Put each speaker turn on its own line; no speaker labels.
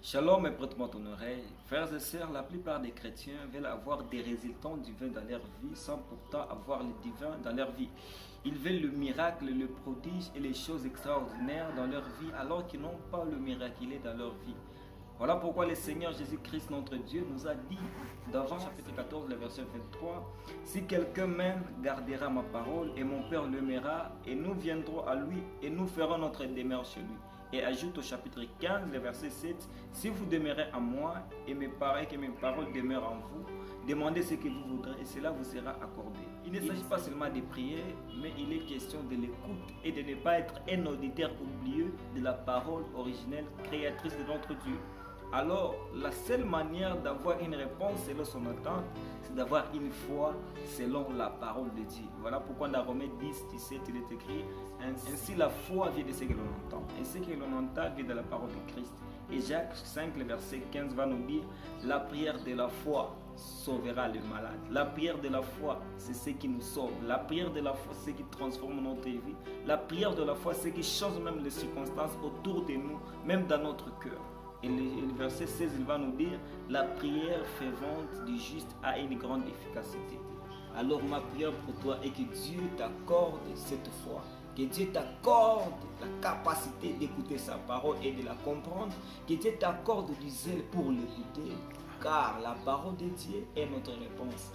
Shalom et prête-moi ton oreille. Frères et sœurs, la plupart des chrétiens veulent avoir des résultats divins dans leur vie sans pourtant avoir le divin dans leur vie. Ils veulent le miracle, le prodige et les choses extraordinaires dans leur vie alors qu'ils n'ont pas le miraculé dans leur vie. Voilà pourquoi le Seigneur Jésus-Christ, notre Dieu, nous a dit dans Jean chapitre 14, le verset 23, « Si quelqu'un m'aime, gardera ma parole, et mon Père l'aimera, et nous viendrons à lui, et nous ferons notre demeure chez lui. » Et ajoute au chapitre 15, le verset 7, « Si vous demeurez en moi, et que mes paroles demeurent en vous, demandez ce que vous voudrez, et cela vous sera accordé. » Il ne s'agit pas seulement de prier, mais il est question de l'écoute et de ne pas être un auditeur oublieux de la parole originelle, créatrice de notre Dieu. Alors, la seule manière d'avoir une réponse selon son attente, c'est d'avoir une foi selon la parole de Dieu. Voilà pourquoi dans Romains 10, 17, il est écrit « Ainsi la foi vient de ce que l'on entend, et ce que l'on entend vient de la parole de Christ. » Et Jacques 5, le verset 15 va nous dire « La prière de la foi sauvera le malade. La prière de la foi, c'est ce qui nous sauve. La prière de la foi, c'est ce qui transforme notre vie. La prière de la foi, c'est ce qui change même les circonstances autour de nous, même dans notre cœur. » Et le verset 16, il va nous dire « La prière fervente du juste a une grande efficacité. » Alors ma prière pour toi est que Dieu t'accorde cette foi. Que Dieu t'accorde la capacité d'écouter sa parole et de la comprendre. Que Dieu t'accorde du zèle pour l'écouter. Car la parole de Dieu est notre réponse.